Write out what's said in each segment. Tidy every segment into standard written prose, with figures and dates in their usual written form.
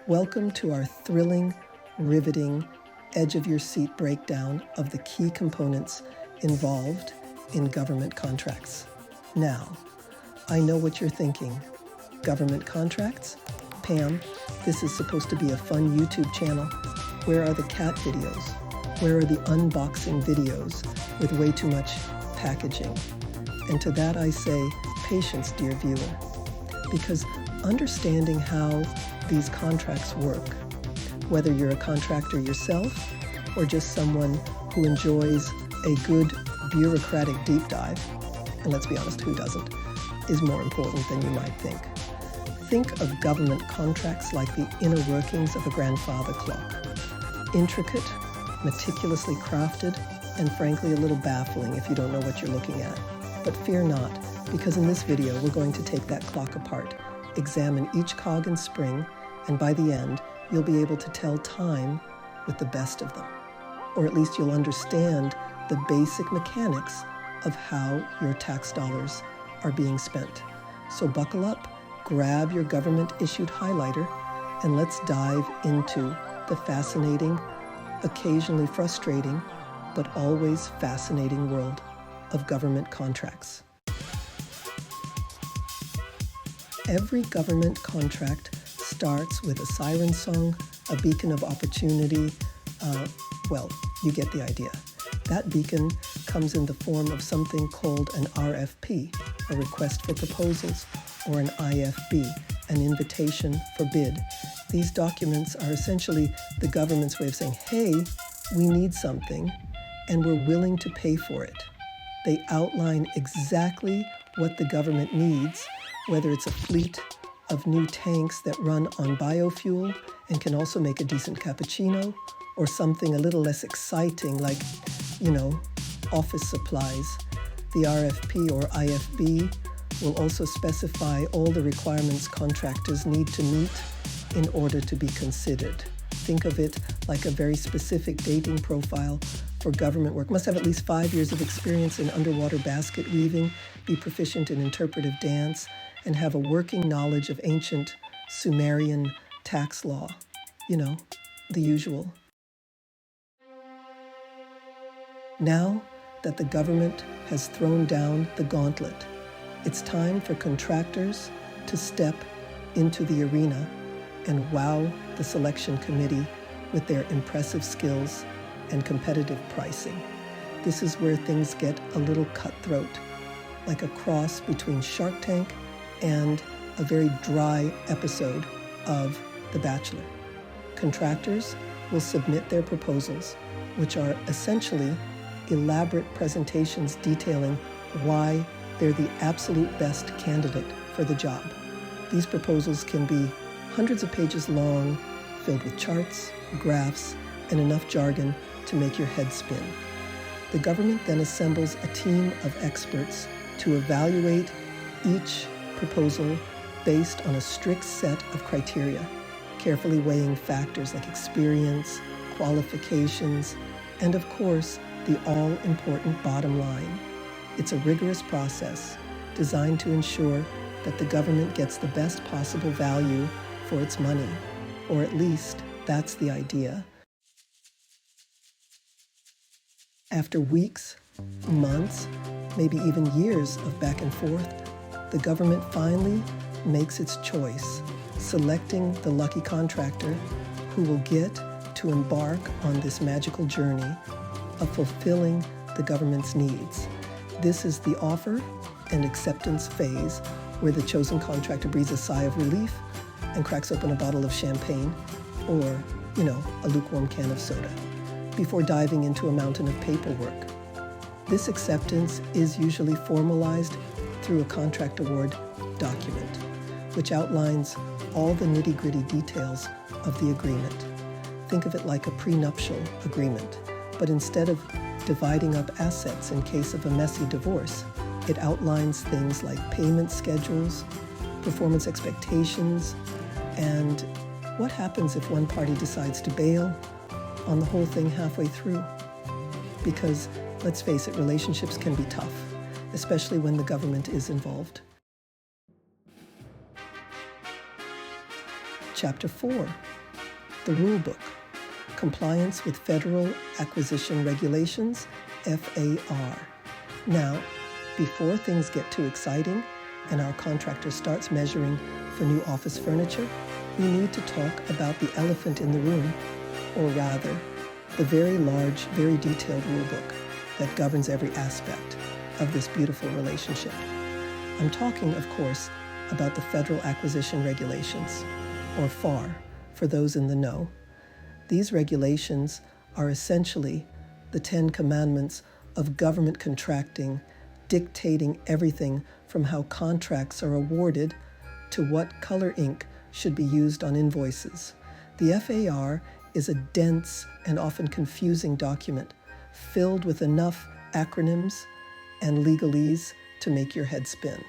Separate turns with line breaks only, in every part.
Welcome to our thrilling, riveting, edge-of-your-seat breakdown of the key components involved in government contracts. Now, I know what you're thinking. Government contracts? Pam, this is supposed to be a fun YouTube channel. Where are the cat videos? Where are the unboxing videos with way too much packaging? And to that I say, patience, dear viewer, because understanding how these contracts work, whether you're a contractor yourself or just someone who enjoys a good bureaucratic deep dive, and let's be honest, who doesn't, is more important than you might think. Think of government contracts like the inner workings of a grandfather clock. Intricate, meticulously crafted, and frankly a little baffling if you don't know what you're looking at. But fear not, because in this video we're going to take that clock apart, examine each cog and spring, and by the end you'll be able to tell time with the best of them. Or at least you'll understand the basic mechanics of how your tax dollars are being spent. So buckle up, grab your government-issued highlighter, and let's dive into the fascinating, occasionally frustrating, but always fascinating world of government contracts. Every government contract starts with a siren song, a beacon of opportunity. Well, you get the idea. That beacon comes in the form of something called an RFP, a request for proposals, or an IFB, an invitation for bid. These documents are essentially the government's way of saying, hey, we need something, and we're willing to pay for it. They outline exactly what the government needs, whether it's a fleet of new tanks that run on biofuel and can also make a decent cappuccino, or something a little less exciting like, office supplies. The RFP or IFB will also specify all the requirements contractors need to meet in order to be considered. Think of it like a very specific dating profile for government work. Must have at least 5 years of experience in underwater basket weaving, be proficient in interpretive dance, and have a working knowledge of ancient Sumerian tax law. The usual. Now that the government has thrown down the gauntlet, it's time for contractors to step into the arena and wow the selection committee with their impressive skills and competitive pricing. This is where things get a little cutthroat, like a cross between Shark Tank and a very dry episode of The Bachelor. Contractors will submit their proposals, which are essentially elaborate presentations detailing why they're the absolute best candidate for the job. These proposals can be hundreds of pages long, filled with charts, graphs, and enough jargon to make your head spin. The government then assembles a team of experts to evaluate each proposal based on a strict set of criteria, carefully weighing factors like experience, qualifications, and of course, the all-important bottom line. It's a rigorous process designed to ensure that the government gets the best possible value for its money, or at least that's the idea. After weeks, months, maybe even years of back and forth, the government finally makes its choice, selecting the lucky contractor who will get to embark on this magical journey of fulfilling the government's needs. This is the offer and acceptance phase where the chosen contractor breathes a sigh of relief and cracks open a bottle of champagne or, a lukewarm can of soda before diving into a mountain of paperwork. This acceptance is usually formalized through a contract award document, which outlines all the nitty-gritty details of the agreement. Think of it like a prenuptial agreement, but instead of dividing up assets in case of a messy divorce, it outlines things like payment schedules, performance expectations, and what happens if one party decides to bail on the whole thing halfway through. Because, let's face it, relationships can be tough, especially when the government is involved. Chapter 4, the Rule Book, Compliance with Federal Acquisition Regulations, FAR. Now, before things get too exciting and our contractor starts measuring for new office furniture, we need to talk about the elephant in the room, or rather, the very large, very detailed rule book that governs every aspect of this beautiful relationship. I'm talking, of course, about the Federal Acquisition Regulations, or FAR, for those in the know. These regulations are essentially the 10 commandments of government contracting, dictating everything from how contracts are awarded to what color ink should be used on invoices. The FAR is a dense and often confusing document filled with enough acronyms and legalese to make your head spin.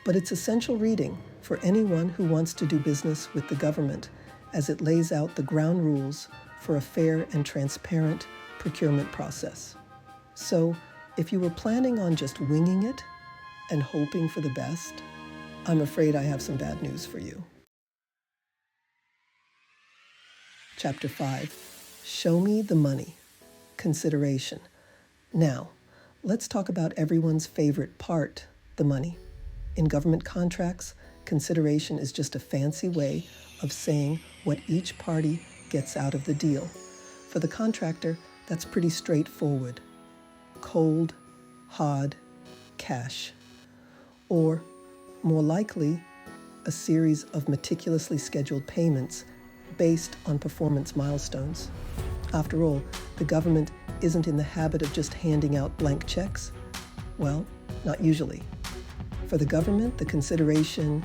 But it's essential reading for anyone who wants to do business with the government, as it lays out the ground rules for a fair and transparent procurement process. So, if you were planning on just winging it and hoping for the best, I'm afraid I have some bad news for you. Chapter 5, Show Me the Money, Consideration. Now, let's talk about everyone's favorite part, the money. In government contracts, consideration is just a fancy way of saying what each party gets out of the deal. For the contractor, that's pretty straightforward. Cold, hard cash. Or, more likely, a series of meticulously scheduled payments based on performance milestones. After all, the government isn't in the habit of just handing out blank checks. Well, not usually. For the government, the consideration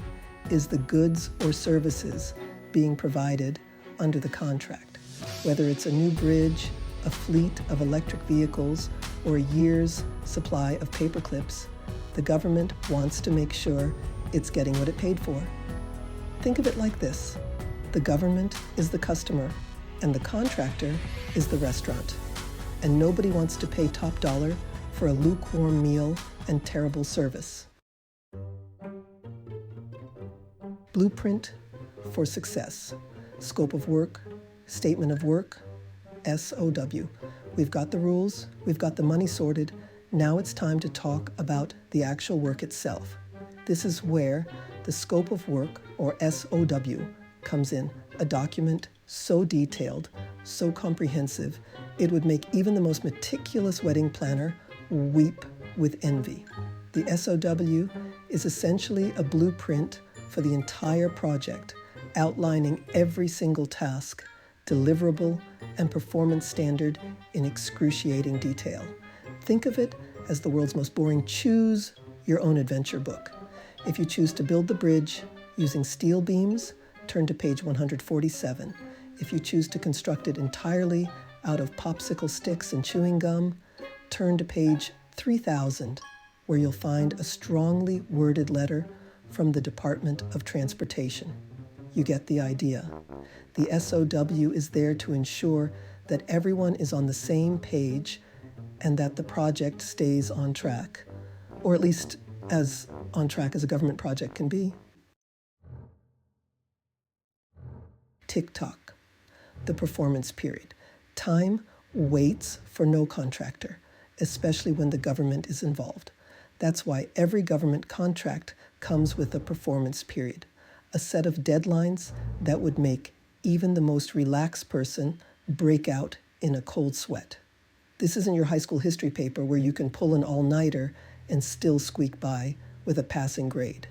is the goods or services being provided under the contract, whether it's a new bridge, a fleet of electric vehicles, or a year's supply of paper clips. The government wants to make sure it's getting what it paid for. Think of it like this. The government is the customer, and the contractor is the restaurant. And nobody wants to pay top dollar for a lukewarm meal and terrible service. Blueprint for success. Scope of work, statement of work, SOW. We've got the rules, we've got the money sorted. Now it's time to talk about the actual work itself. This is where the scope of work, or SOW, comes in. A document so detailed, so comprehensive, it would make even the most meticulous wedding planner weep with envy. The SOW is essentially a blueprint for the entire project, outlining every single task, deliverable, and performance standard in excruciating detail. Think of it as the world's most boring choose your own adventure book. If you choose to build the bridge using steel beams, turn to page 147. If you choose to construct it entirely out of popsicle sticks and chewing gum, turn to page 3000, where you'll find a strongly worded letter from the Department of Transportation. You get the idea. The SOW is there to ensure that everyone is on the same page and that the project stays on track, or at least as on track as a government project can be. Tick-tock, the performance period. Time waits for no contractor, especially when the government is involved. That's why every government contract comes with a performance period, a set of deadlines that would make even the most relaxed person break out in a cold sweat. This isn't your high school history paper where you can pull an all-nighter and still squeak by with a passing grade.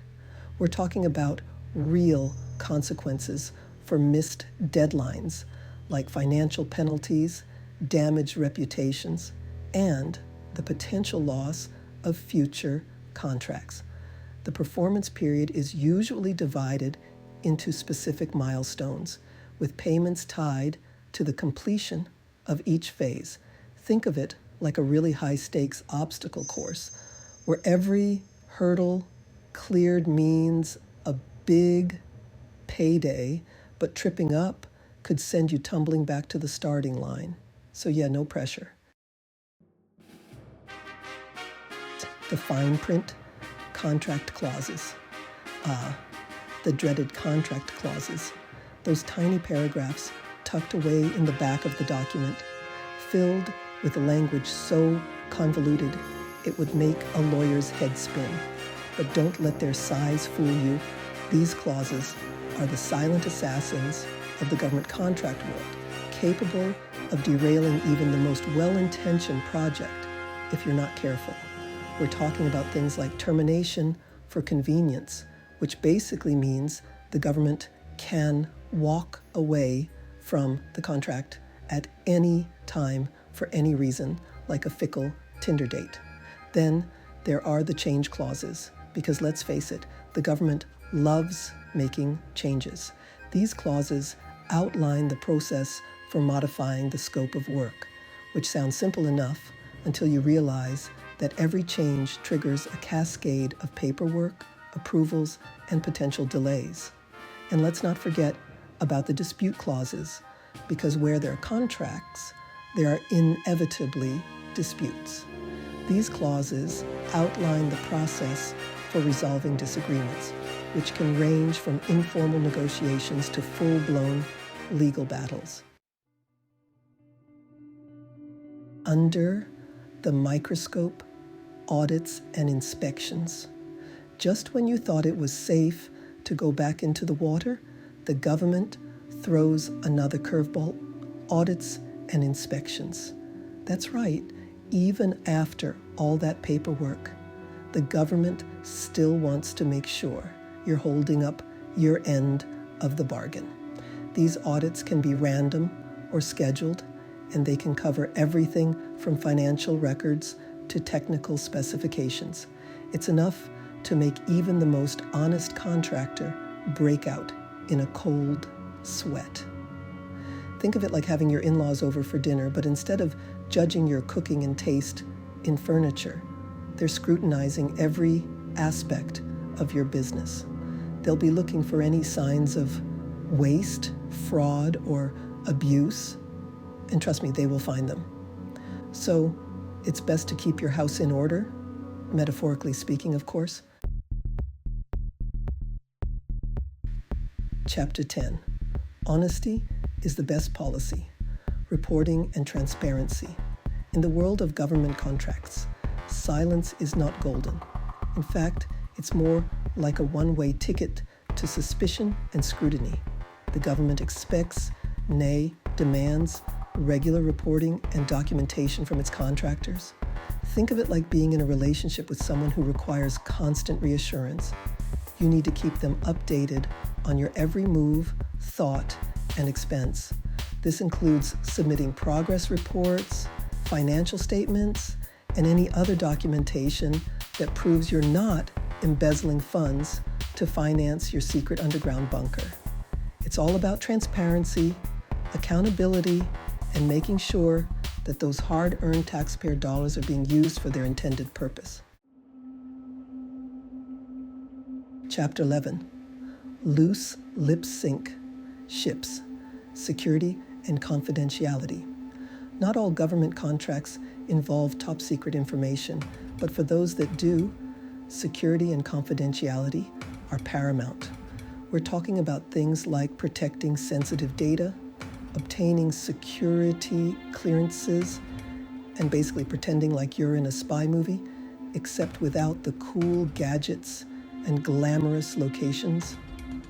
We're talking about real consequences for missed deadlines, like financial penalties, damaged reputations, and the potential loss of future contracts. The performance period is usually divided into specific milestones, with payments tied to the completion of each phase. Think of it like a really high-stakes obstacle course, where every hurdle cleared means a big payday, but tripping up could send you tumbling back to the starting line. So yeah, no pressure. The fine print contract clauses. The dreaded contract clauses. those tiny paragraphs tucked away in the back of the document, filled with a language so convoluted it would make a lawyer's head spin. But don't let their size fool you. These clauses are the silent assassins of the government contract world, capable of derailing even the most well-intentioned project if you're not careful. We're talking about things like termination for convenience, which basically means the government can walk away from the contract at any time for any reason, like a fickle Tinder date. Then there are the change clauses, because let's face it, the government loves making changes. These clauses outline the process for modifying the scope of work, which sounds simple enough until you realize that every change triggers a cascade of paperwork, approvals, and potential delays. And let's not forget about the dispute clauses, because where there are contracts, there are inevitably disputes. These clauses outline the process for resolving disagreements, which can range from informal negotiations to full-blown legal battles. Under the microscope, audits and inspections. Just when you thought it was safe to go back into the water, the government throws another curveball: audits and inspections. That's right, even after all that paperwork, the government still wants to make sure you're holding up your end of the bargain. These audits can be random or scheduled, and they can cover everything from financial records to technical specifications. It's enough to make even the most honest contractor break out in a cold sweat. Think of it like having your in-laws over for dinner, but instead of judging your cooking and taste in furniture, they're scrutinizing every aspect of your business. They'll be looking for any signs of waste, fraud, or abuse, and trust me, they will find them. So it's best to keep your house in order, metaphorically speaking, of course. Chapter 10. Honesty is the best policy. Reporting and transparency. In the world of government contracts, silence is not golden. In fact, it's more like a one-way ticket to suspicion and scrutiny. The government expects, nay, demands, regular reporting and documentation from its contractors. Think of it like being in a relationship with someone who requires constant reassurance. You need to keep them updated on your every move, thought, and expense. This includes submitting progress reports, financial statements, and any other documentation that proves you're not embezzling funds to finance your secret underground bunker. It's all about transparency, accountability, and making sure that those hard-earned taxpayer dollars are being used for their intended purpose. Chapter 11. Loose lip sync ships, security and confidentiality. Not all government contracts involve top secret information, but for those that do, security and confidentiality are paramount. We're talking about things like protecting sensitive data, obtaining security clearances, and basically pretending like you're in a spy movie, except without the cool gadgets and glamorous locations.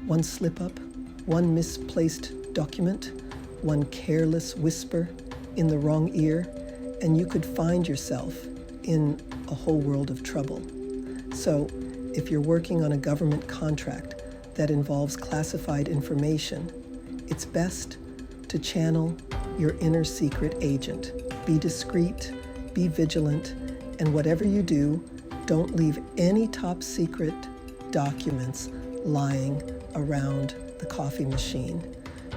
One slip-up, one misplaced document, one careless whisper in the wrong ear, and you could find yourself in a whole world of trouble. So, if you're working on a government contract that involves classified information, it's best to channel your inner secret agent. Be discreet, be vigilant, and whatever you do, don't leave any top secret documents lying around the coffee machine.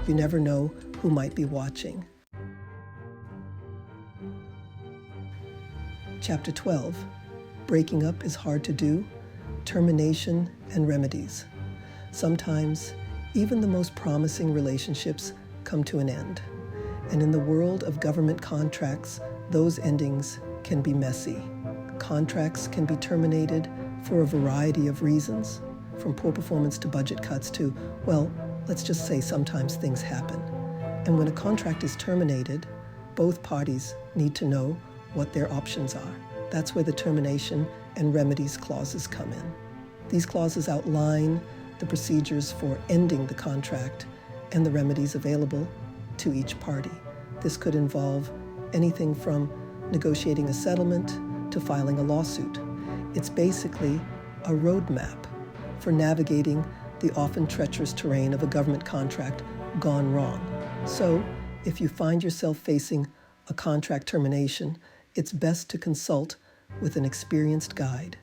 You never know who might be watching. Chapter 12. Breaking up is hard to do. Termination and remedies. Sometimes, even the most promising relationships come to an end. And in the world of government contracts, those endings can be messy. Contracts can be terminated for a variety of reasons, from poor performance to budget cuts to, well, let's just say sometimes things happen. And when a contract is terminated, both parties need to know what their options are. That's where the termination and remedies clauses come in. These clauses outline the procedures for ending the contract and the remedies available to each party. This could involve anything from negotiating a settlement to filing a lawsuit. It's basically a roadmap for navigating the often treacherous terrain of a government contract gone wrong. So, if you find yourself facing a contract termination, it's best to consult with an experienced guide.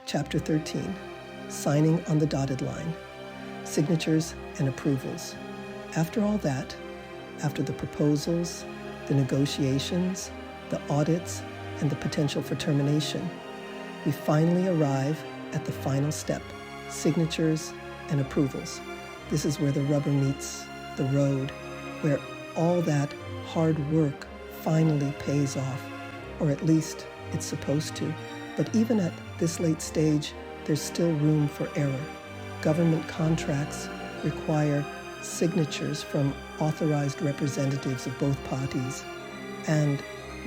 Chapter 13, Signing on the Dotted Line, Signatures and Approvals. After all that, after the proposals, the negotiations, the audits, and the potential for termination, we finally arrive at the final step, signatures and approvals. This is where the rubber meets the road, where all that hard work finally pays off, or at least it's supposed to. But even at this late stage, there's still room for error. Government contracts require signatures from authorized representatives of both parties, and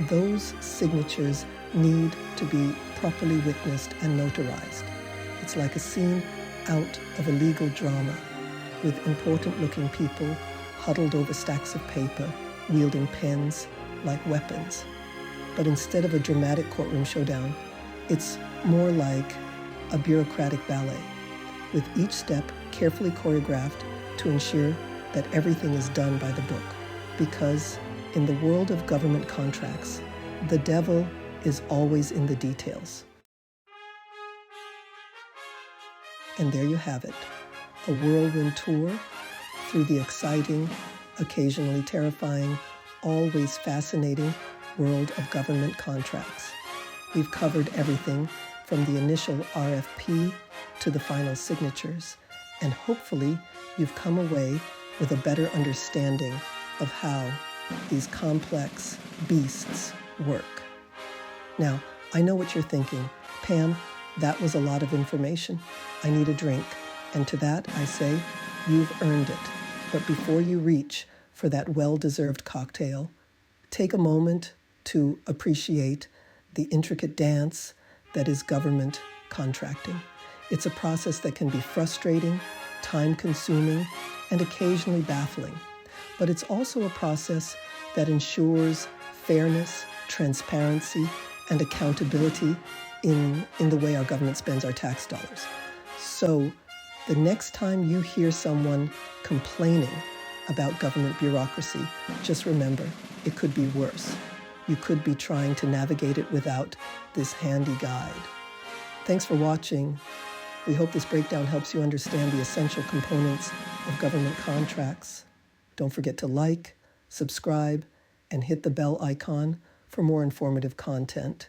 those signatures need to be properly witnessed and notarized. It's like a scene out of a legal drama, with important-looking people huddled over stacks of paper, wielding pens like weapons. But instead of a dramatic courtroom showdown, it's more like a bureaucratic ballet, with each step carefully choreographed to ensure that everything is done by the book. Because in the world of government contracts, the devil is always in the details. And there you have it, a whirlwind tour through the exciting, occasionally terrifying, always fascinating world of government contracts. We've covered everything from the initial RFP to the final signatures, and hopefully you've come away with a better understanding of how these complex beasts work. Now, I know what you're thinking. Pam, that was a lot of information. I need a drink. And to that, I say, you've earned it. But before you reach for that well-deserved cocktail, take a moment to appreciate the intricate dance that is government contracting. It's a process that can be frustrating, time-consuming, and occasionally baffling. But it's also a process that ensures fairness, transparency, and accountability in the way our government spends our tax dollars. So the next time you hear someone complaining about government bureaucracy, just remember, it could be worse. You could be trying to navigate it without this handy guide. Thanks for watching. We hope this breakdown helps you understand the essential components of government contracts. Don't forget to like, subscribe, and hit the bell icon for more informative content.